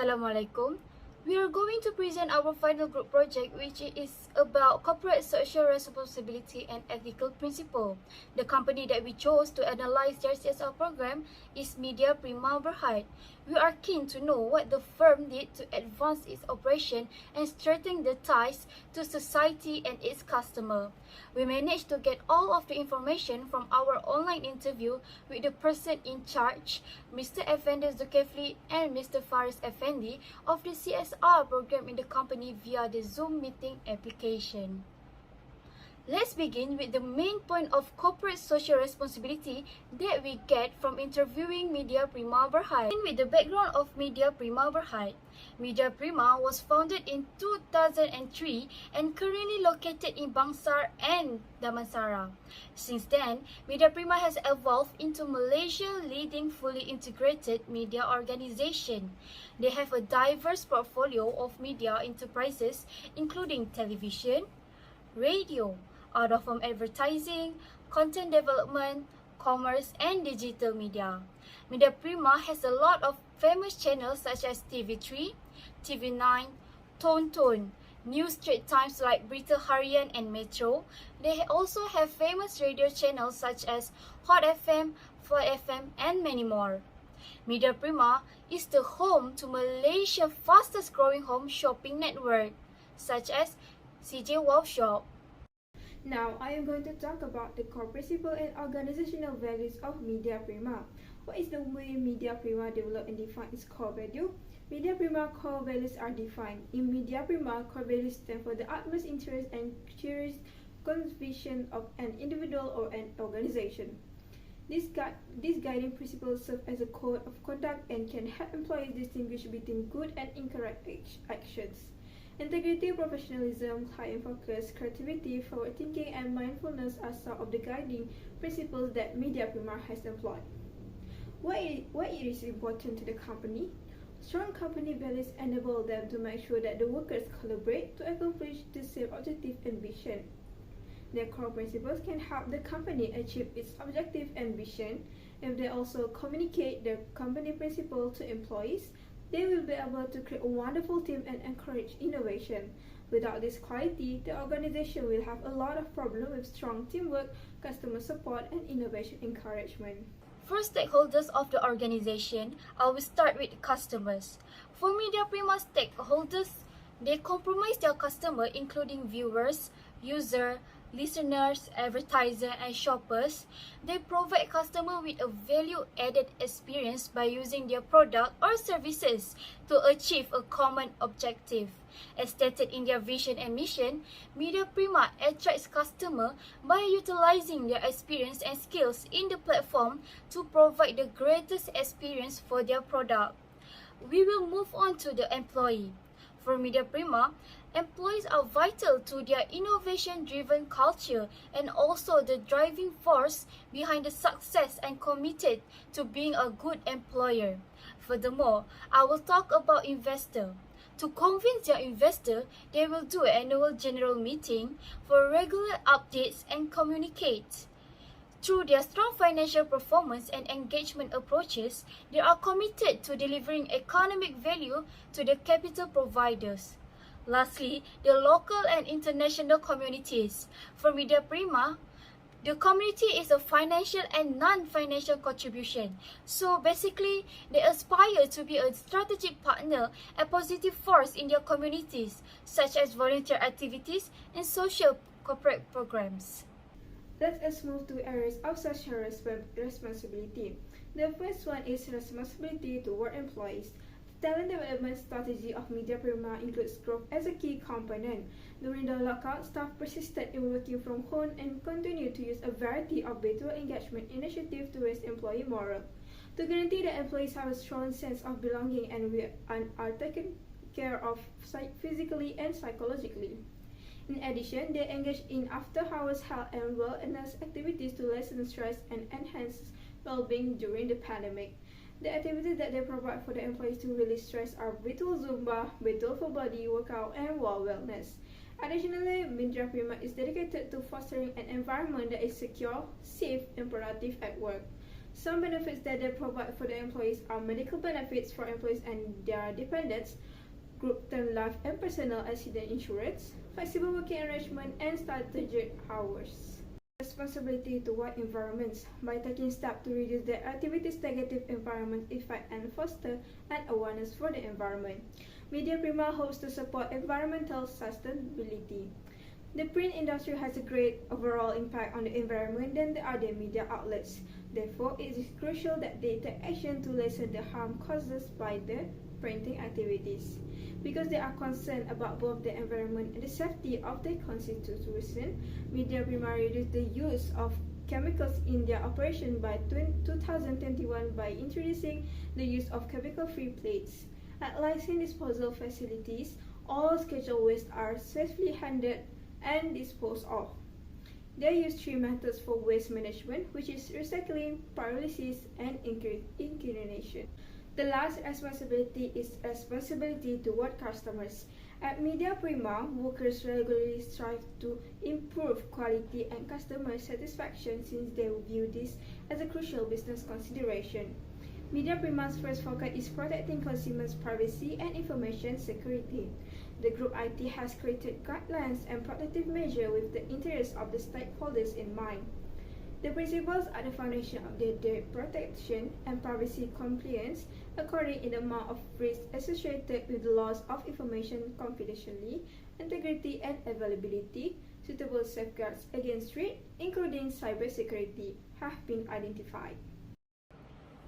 Assalamualaikum. We are going to present our final group project, which is about corporate social responsibility and ethical principle. The company that we chose to analyze their CSR program is Media Prima Berhad. We are keen to know what the firm did to advance its operation and strengthen the ties to society and its customer. We managed to get all of the information from our online interview with the person in charge, Mr. Effendi Zulkifli and Mr. Faris Effendi of the CSR program in the company via the Zoom meeting application. Let's begin with the main point of corporate social responsibility that we get from interviewing Media Prima Berhad. With the background of Media Prima Berhad, Media Prima was founded in 2003 and currently located in Bangsar and Damansara. Since then, Media Prima has evolved into Malaysia's leading fully integrated media organization. They have a diverse portfolio of media enterprises including television, radio, out-of-home advertising, content development, commerce, and digital media. Media Prima has a lot of famous channels such as TV3, TV9, Tonton, News Straits Times like Berita Harian and Metro. They also have famous radio channels such as Hot FM, Fly FM, and many more. Media Prima is the home to Malaysia's fastest growing home shopping network, such as CJ Wow Shop. Now, I am going to talk about the core principle and organizational values of Media Prima. What is the way Media Prima develop and define its core value? Media Prima core values are defined. In Media Prima, core values stand for the utmost interest and cherished conviction of an individual or an organization. These guiding principles serve as a code of conduct and can help employees distinguish between good and incorrect actions. Integrity, professionalism, client focus, creativity, forward thinking, and mindfulness are some of the guiding principles that Media Prima has employed. Why it is important to the company? Strong company values enable them to make sure that the workers collaborate to accomplish the same objective and vision. Their core principles can help the company achieve its objective and vision. If they also communicate their company principle to employees, they will be able to create a wonderful team and encourage innovation. Without this quality, the organization will have a lot of problems with strong teamwork, customer support, and innovation encouragement. For stakeholders of the organization, I will start with customers. For Media Prima stakeholders, they comprise their customer including viewers, users, listeners, advertisers, and shoppers. They provide customers with a value-added experience by using their product or services to achieve a common objective. As stated in their vision and mission, Media Prima attracts customers by utilizing their experience and skills in the platform to provide the greatest experience for their product. We will move on to the employee. For Media Prima, employees are vital to their innovation-driven culture and also the driving force behind the success and committed to being a good employer. Furthermore, I will talk about investor. To convince their investor, they will do an annual general meeting for regular updates and communicate. Through their strong financial performance and engagement approaches, they are committed to delivering economic value to the capital providers. Lastly, the local and international communities. For Media Prima, the community is a financial and non-financial contribution. So basically, they aspire to be a strategic partner and positive force in their communities, such as volunteer activities and social corporate programs. Let us move to areas of social responsibility. The first one is responsibility toward employees. The talent development strategy of Media Prima includes growth as a key component. During the lockout, staff persisted in working from home and continued to use a variety of virtual engagement initiatives to raise employee morale. To guarantee that employees have a strong sense of belonging and are taken care of physically and psychologically. In addition, they engage in after-hours health and wellness activities to lessen stress and enhance well-being during the pandemic. The activities that they provide for the employees to release stress are virtual Zumba, virtual full body workout, and wellness. Additionally, Media Prima is dedicated to fostering an environment that is secure, safe, and productive at work. Some benefits that they provide for the employees are medical benefits for employees and their dependents, group term life and personal accident insurance, flexible working arrangement, and strategic hours. Responsibility toward environments by taking steps to reduce their activities' negative environment effect and foster an awareness for the environment. Media Prima hopes to support environmental sustainability. The print industry has a great overall impact on the environment than the other media outlets. Therefore, it is crucial that they take action to lessen the harm caused by the printing activities. Because they are concerned about both the environment and the safety of their constitution, Media Prima reduced the use of chemicals in their operation by 2021 by introducing the use of chemical-free plates. At licensed disposal facilities, all scheduled waste are safely handled and disposed of. They use three methods for waste management, which is recycling, pyrolysis, and incineration. The last responsibility is responsibility toward customers. At Media Prima, workers regularly strive to improve quality and customer satisfaction since they view this as a crucial business consideration. Media Prima's first focus is protecting consumers' privacy and information security. The group IT has created guidelines and protective measures with the interests of the stakeholders in mind. The principles are the foundation of their data protection and privacy compliance, according in the amount of risk associated with the loss of information confidentiality, integrity, and availability. Suitable safeguards against threat, including cybersecurity, have been identified.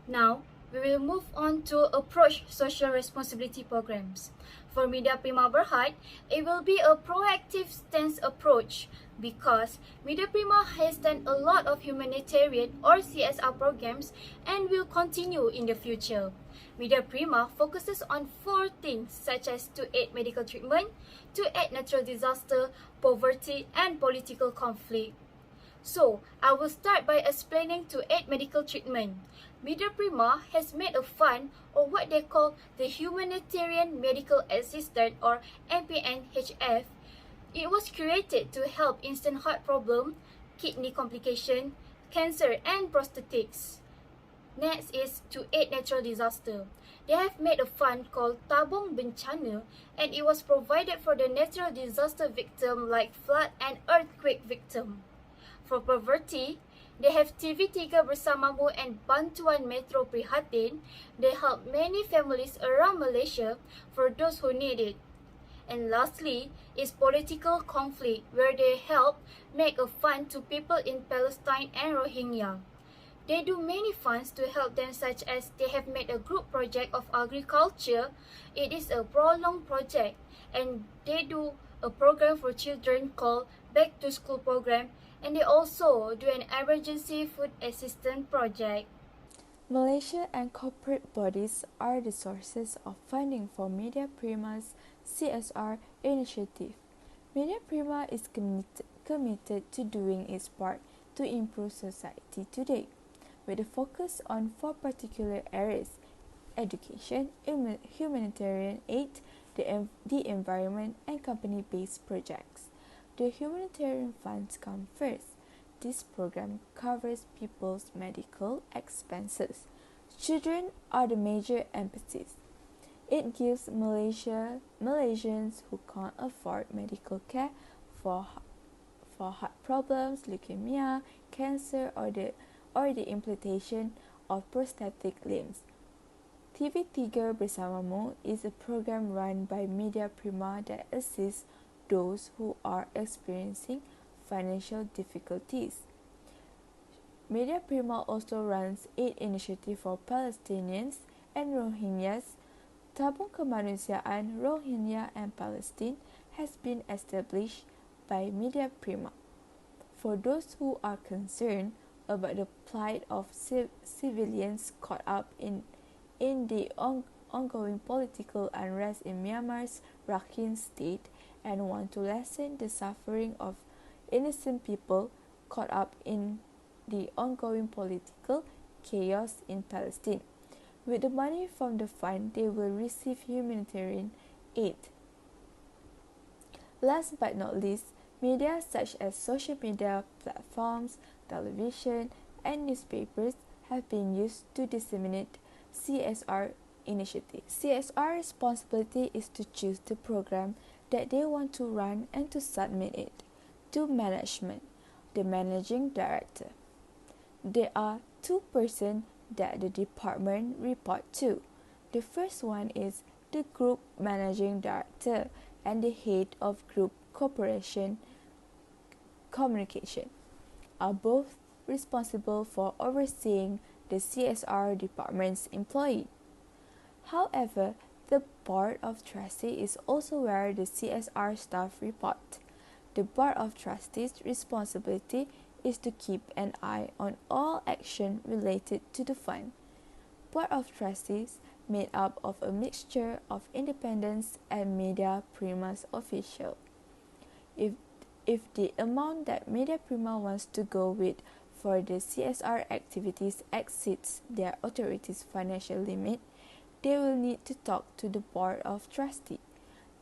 Now, we will move on to approach social responsibility programs. For Media Prima Berhad, it will be a proactive stance approach because Media Prima has done a lot of humanitarian or CSR programs and will continue in the future. Media Prima focuses on four things such as to aid medical treatment, to aid natural disaster, poverty, and political conflict. So, I will start by explaining to aid medical treatment. Media Prima has made a fund or what they call the Humanitarian Medical Assistant or MPNHF. It was created to help instant heart problem, kidney complication, cancer and prosthetics. Next is to aid natural disaster. They have made a fund called Tabung Bencana and it was provided for the natural disaster victim like flood and earthquake victim. For poverty, they have TV3 Bersamamu and Bantuan Metro Prihatin. They help many families around Malaysia for those who need it. And lastly is political conflict where they help make a fund to people in Palestine and Rohingya. They do many funds to help them such as they have made a group project of agriculture. It is a prolonged project and they do a program for children called Back to School program and they also do an emergency food assistance project. Malaysia and corporate bodies are the sources of funding for Media Prima's CSR initiative. Media Prima is committed to doing its part to improve society today, with a focus on four particular areas: education, humanitarian aid, the environment, and company-based projects. The humanitarian funds come first. This program covers people's medical expenses. Children are the major emphasis. It gives Malaysians who can't afford medical care for heart problems, leukemia, cancer, or the implantation of prosthetic limbs. TV3 Bersamamu is a program run by Media Prima that assists those who are experiencing financial difficulties. Media Prima also runs aid initiative for Palestinians and Rohingyas. Tabung Kemanusiaan Rohingya and Palestine has been established by Media Prima. For those who are concerned about the plight of civilians caught up in the ongoing political unrest in Myanmar's Rakhine state and want to lessen the suffering of innocent people caught up in the ongoing political chaos in Palestine. With the money from the fund, they will receive humanitarian aid. Last but not least, media such as social media platforms, television, and newspapers have been used to disseminate CSR initiatives. CSR responsibility is to choose the program that they want to run and to submit it to management, the managing director. There are two persons that the department report to. The first one is the group managing director and the head of group corporation communication are both responsible for overseeing the CSR department's employee. However, the Board of Trustees is also where the CSR staff report. The Board of Trustees' responsibility is to keep an eye on all action related to the fund. Board of Trustees made up of a mixture of independents and Media Prima's official. If the amount that Media Prima wants to go with for the CSR activities exceeds their authority's financial limit, they will need to talk to the Board of Trustees.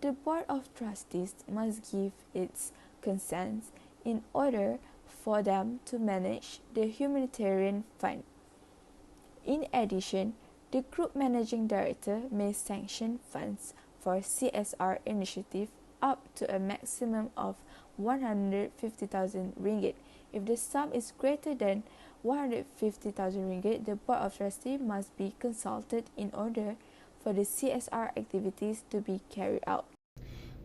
The Board of Trustees must give its consent in order for them to manage the humanitarian fund. In addition, the group managing director may sanction funds for CSR initiative up to a maximum of 150,000 ringgit. If the sum is greater than 150,000 ringgit, the Board of Trustees must be consulted in order for the CSR activities to be carried out.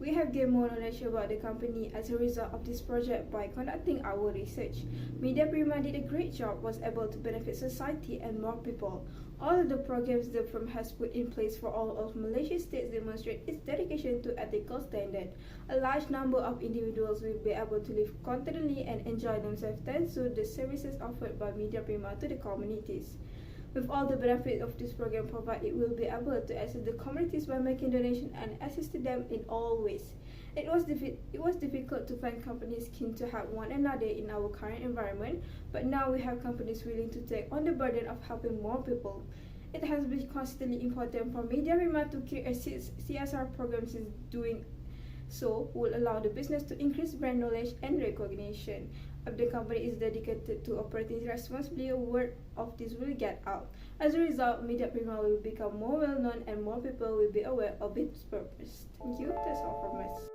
We have gained more knowledge about the company as a result of this project by conducting our research. Media Prima did a great job, was able to benefit society and more people. All of the programs the firm has put in place for all of Malaysia states demonstrate its dedication to ethical standard. A large number of individuals will be able to live contentedly and enjoy themselves thanks to the services offered by Media Prima to the communities. With all the benefits of this program provided, it will be able to assist the communities by making donations and assisting them in all ways. It was difficult to find companies keen to help one another in our current environment, but now we have companies willing to take on the burden of helping more people. It has been constantly important for Media Prima to create CSR programs is doing so will allow the business to increase brand knowledge and recognition. If the company is dedicated to operating responsibly, word of this will get out. As a result, Media Prima will become more well known and more people will be aware of its purpose. Thank you. That's all from us.